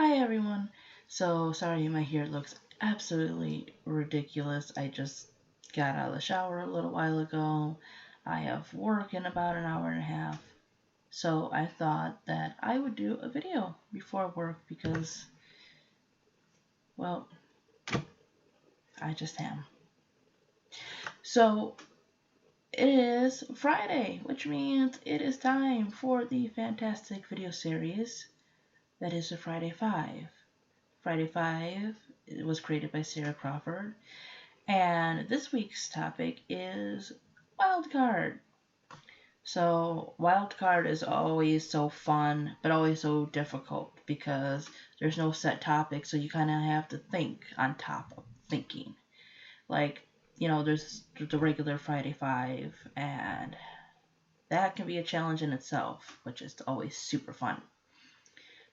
Hi everyone. So sorry my hair looks absolutely ridiculous. I just got out of the shower a little while ago. I have work in about an hour and a half. So I thought that I would do a video before work because, well, I just am. So it is Friday, which means it is time for the fantastic video series that is the Friday 5. Friday 5 was created by Sarah Crawford. And this week's topic is wildcard. So, wildcard is always so fun, but always so difficult because there's no set topic, so you kind of have to think on top of thinking. Like, there's the regular Friday 5, and that can be a challenge in itself, which is always super fun.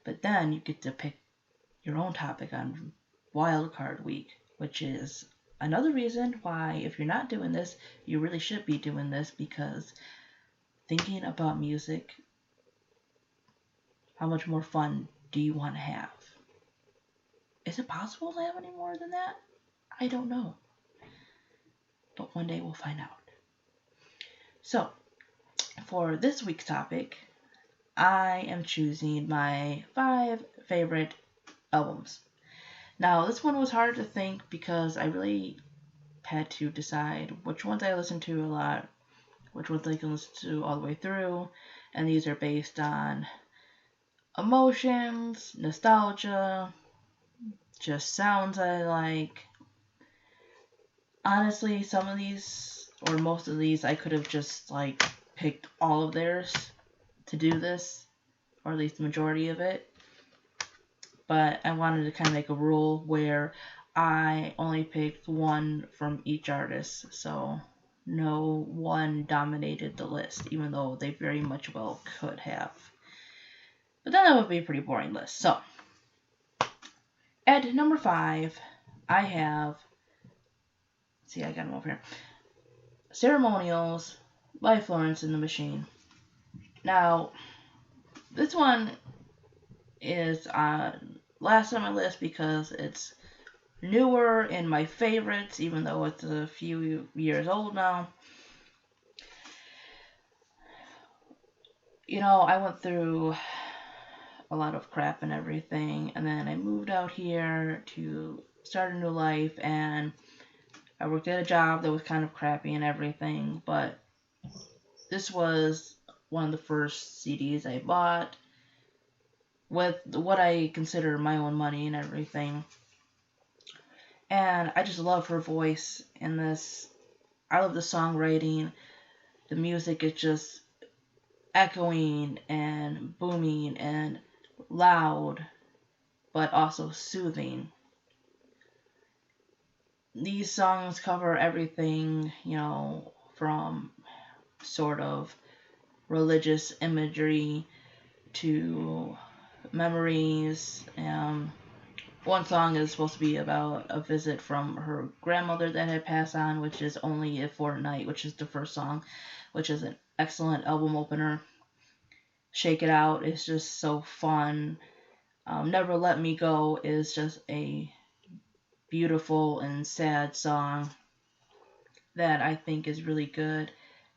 But then you get to pick your own topic on wildcard week, which is another reason why, if you're not doing this, you really should be doing this because thinking about music, how much more fun do you want to have? Is it possible to have any more than that? I don't know. But one day we'll find out. So, for this week's topic, I am choosing my 5 favorite albums. Now, this one was hard to think because I really had to decide which ones I listen to a lot, which ones I can listen to all the way through, and these are based on emotions, nostalgia, just sounds I like. Honestly, some of these, or most of these, I could have just picked all of theirs to do this, or at least the majority of it. But I wanted to kind of make a rule where I only picked one from each artist, so no one dominated the list, even though they very much well could have. But then that would be a pretty boring list. So, at number 5, I have, see, I got them over here, Ceremonials by Florence and the Machine. Now, this one is last on my list because it's newer in my favorites, even though it's a few years old now. I went through a lot of crap and everything, and then I moved out here to start a new life, and I worked at a job that was kind of crappy and everything, but this was one of the first CDs I bought with what I consider my own money and everything. And I just love her voice in this. I love the songwriting. The music is just echoing and booming and loud, but also soothing. These songs cover everything, from sort of religious imagery to memories. One song is supposed to be about a visit from her grandmother that had passed on, which is Only a Fortnight, which is the first song, which is an excellent album opener. Shake It Out is just so fun. Never Let Me Go is just a beautiful and sad song that I think is really good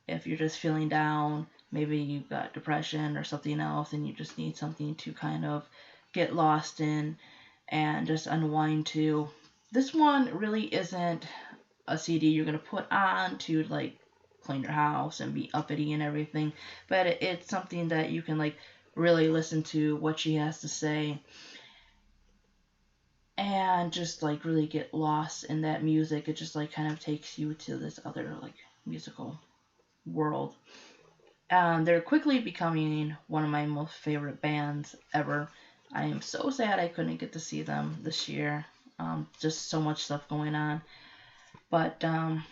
if you're just feeling down. Maybe you've got depression or something else and you just need something to kind of get lost in and just unwind to. This one really isn't a CD you're going to put on to clean your house and be uppity and everything, but it's something that you can really listen to what she has to say and just really get lost in that music. It just kind of takes you to this other musical world. They're quickly becoming one of my most favorite bands ever. I am so sad I couldn't get to see them this year. Just so much stuff going on. But I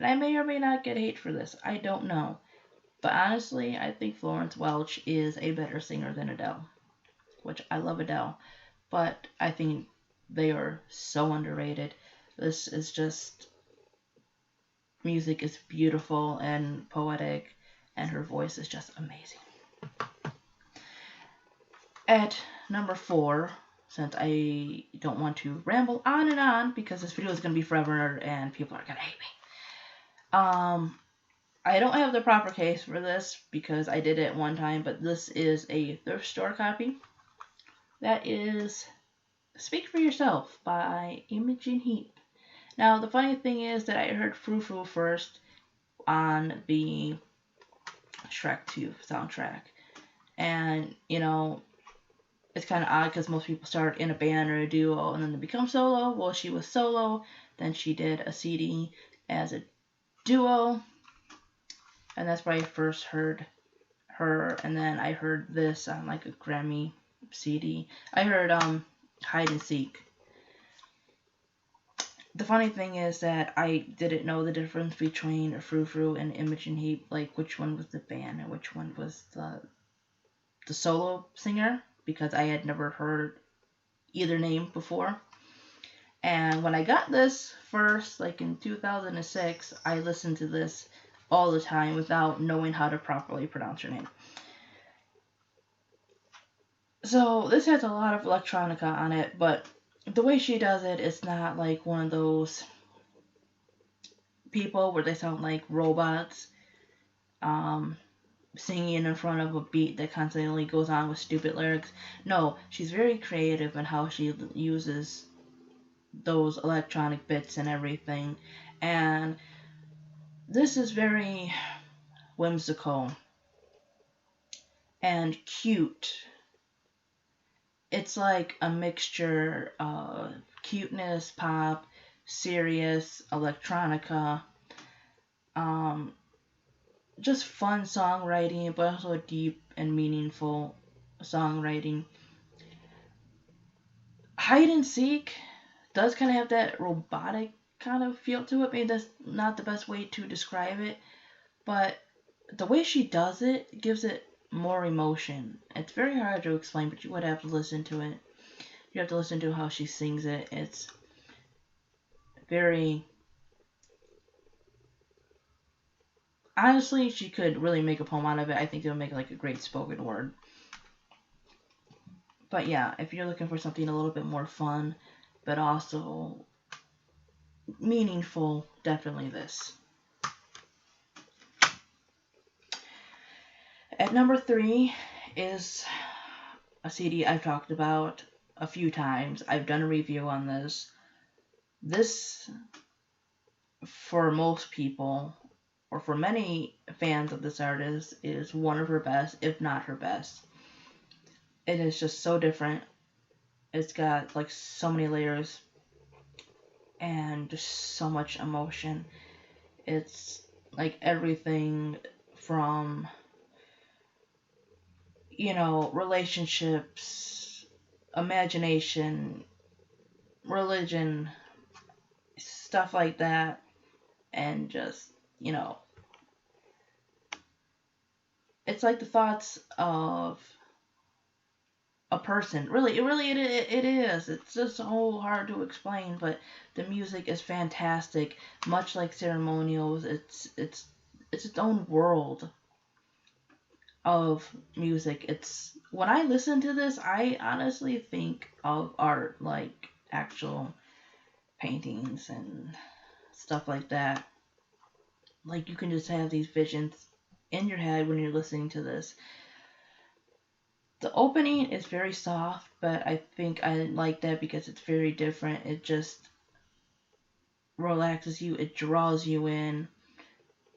may or may not get hate for this. I don't know. But honestly, I think Florence Welch is a better singer than Adele, which I love Adele. But I think they are so underrated. This is just, music is beautiful and poetic, and her voice is just amazing. At number 4, since I don't want to ramble on and on because this video is going to be forever and people are going to hate me. I don't have the proper case for this because I did it one time, but this is a thrift store copy. That is Speak for Yourself by Imogen Heap. Now, the funny thing is that I heard Frou Frou first on the Shrek 2 soundtrack. And, it's kind of odd because most people start in a band or a duo and then they become solo. Well, she was solo, then she did a CD as a duo, and that's where I first heard her. And then I heard this on like a Grammy CD. I heard Hide and Seek. The funny thing is that I didn't know the difference between Frou Frou and Imogen Heap, like which one was the band and which one was the solo singer, because I had never heard either name before. And when I got this first, like in 2006, I listened to this all the time without knowing how to properly pronounce her name. So this has a lot of electronica on it, but the way she does it, it's not like one of those people where they sound like robots singing in front of a beat that constantly goes on with stupid lyrics. No, she's very creative in how she uses those electronic bits and everything. And this is very whimsical and cute. It's like a mixture of cuteness, pop, serious, electronica, just fun songwriting, but also deep and meaningful songwriting. Hide and Seek does kind of have that robotic kind of feel to it. Maybe that's not the best way to describe it, but the way she does it gives it more emotion. It's very hard to explain, but you would have to listen to it. You have to listen to how she sings it. It's very... Honestly, she could really make a poem out of it. I think it would make like a great spoken word. But yeah, if you're looking for something a little bit more fun, but also meaningful, definitely this. At number 3 is a CD I've talked about a few times. I've done a review on this. This, for most people, or for many fans of this artist, is one of her best, if not her best. It is just so different. It's got like so many layers and just so much emotion. It's like everything from, relationships, imagination, religion, stuff like that, and just, it's like the thoughts of a person. Really, it is. It's just so hard to explain, but the music is fantastic. Much like Ceremonials, it's its own world of music. It's when I listen to this, I honestly think of art, like actual paintings and stuff like that. Like you can just have these visions in your head when you're listening to this. The opening is very soft, but I think I like that because it's very different. It just relaxes you, it draws you in.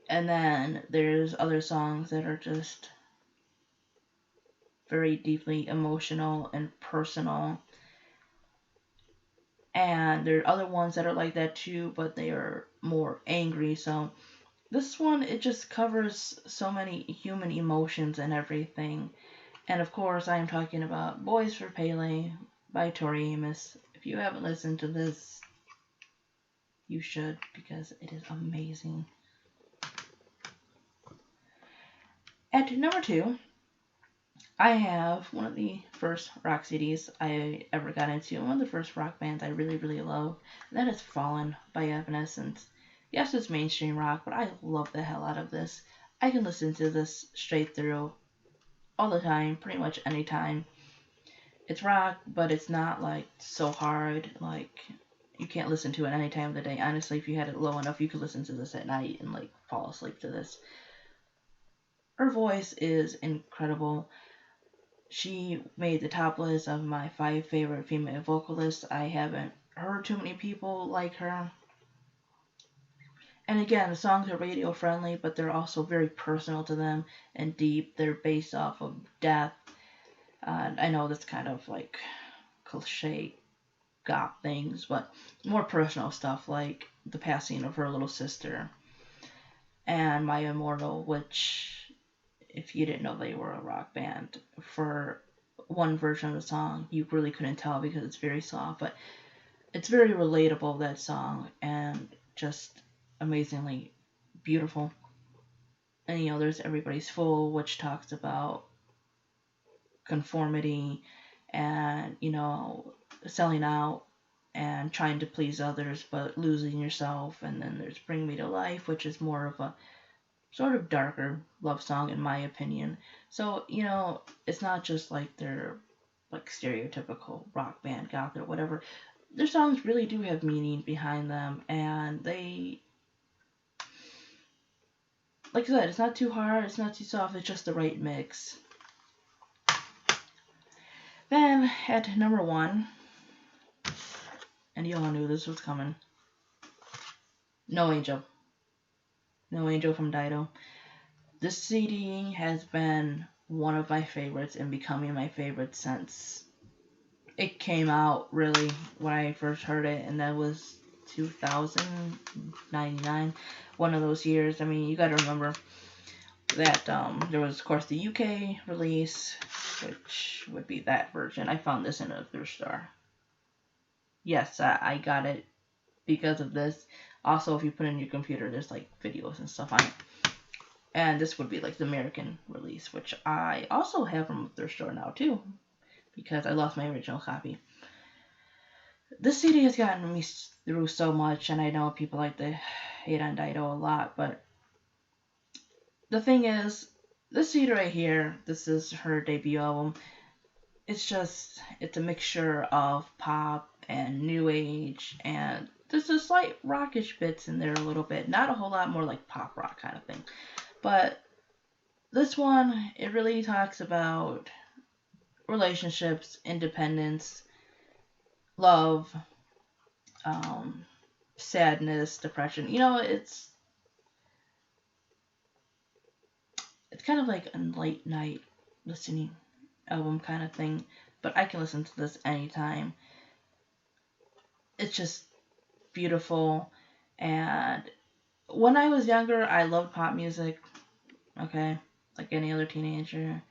And then there's other songs that are just very deeply emotional and personal. And there are other ones that are like that too, but they are more angry. So this one, it just covers so many human emotions and everything. And of course, I am talking about Boys for Pele by Tori Amos. If you haven't listened to this, you should, because it is amazing. At number 2, I have one of the first rock CDs I ever got into, one of the first rock bands I really, really love, and that is Fallen by Evanescence. Yes, it's mainstream rock, but I love the hell out of this. I can listen to this straight through all the time, pretty much any time. It's rock, but it's not like so hard. Like you can't listen to it any time of the day. Honestly, if you had it low enough, you could listen to this at night and like fall asleep to this. Her voice is incredible. She made the top list of my 5 favorite female vocalists. I haven't heard too many people like her. And again, the songs are radio friendly, but they're also very personal to them and deep. They're based off of death. I know that's kind of like cliche goth things, but more personal stuff like the passing of her little sister and My Immortal, which, if you didn't know they were a rock band, for one version of the song, you really couldn't tell because it's very soft, but it's very relatable, that song, and just amazingly beautiful. And there's Everybody's Fool, which talks about conformity and selling out and trying to please others but losing yourself. And then there's Bring Me to Life, which is more of a sort of darker love song in my opinion. So it's not just like they're like stereotypical rock band goth or whatever. Their songs really do have meaning behind them, and they, like I said, it's not too hard, it's not too soft, it's just the right mix. Then at number 1, and you all knew this was coming, No Angel. No Angel from Dido. This CD has been one of my favorites and becoming my favorite since it came out, really, when I first heard it, and that was 2099, one of those years. I mean, you gotta remember that there was, of course, the UK release, which would be that version. I found this in a thrift store. Yes, I got it because of this. Also, if you put it in your computer, there's like videos and stuff on it. And this would be like the American release, which I also have from a thrift store now too, because I lost my original copy. This CD has gotten me through so much, and I know people like to hate on Dido a lot, but the thing is, this CD right here, this is her debut album. It's a mixture of pop and new age, and there's a slight rockish bits in there a little bit. Not a whole lot, more like pop rock kind of thing. But this one, it really talks about relationships, independence, love, sadness, depression. It's kind of like a late night listening album kind of thing, but I can listen to this anytime. It's just beautiful, and when I was younger, I loved pop music, okay, like any other teenager.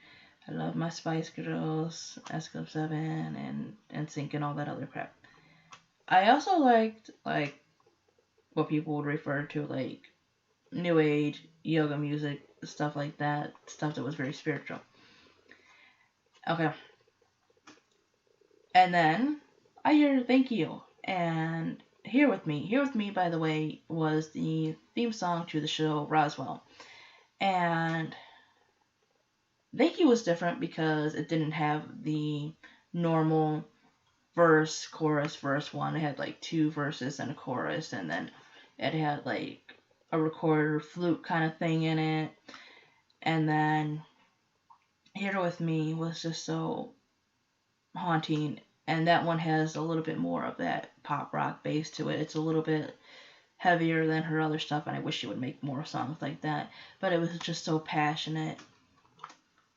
I loved my Spice Girls, S Club 7, and NSYNC and all that other crap. I also liked, like, what people would refer to, like, new age, yoga music, stuff like that, stuff that was very spiritual. Okay. And then I hear Thank You, and Here With Me. Here With Me, by the way, was the theme song to the show Roswell. And Thank You was different because it didn't have the normal verse, chorus, verse one. It had like 2 verses and a chorus, and then it had like a recorder flute kind of thing in it. And then Here With Me was just so haunting, and that one has a little bit more of that pop rock base to it. It's a little bit heavier than her other stuff, and I wish she would make more songs like that. But it was just so passionate.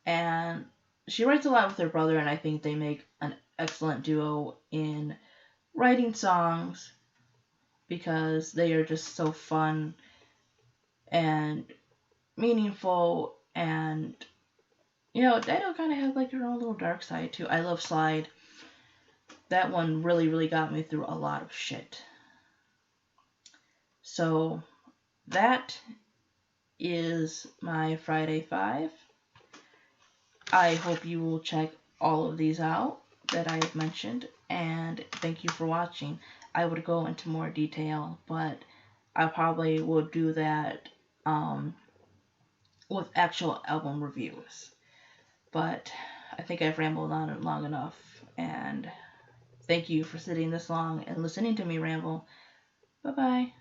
And she writes a lot with her brother, and I think they make an excellent duo in writing songs because they are just so fun and meaningful. And Dido kind of has like her own little dark side too. I love Slide. That one really, really got me through a lot of shit. So that is my Friday 5. I hope you will check all of these out that I have mentioned, and thank you for watching. I would go into more detail, but I probably will do that with actual album reviews. But I think I've rambled on it long enough. And thank you for sitting this long and listening to me ramble. Bye bye.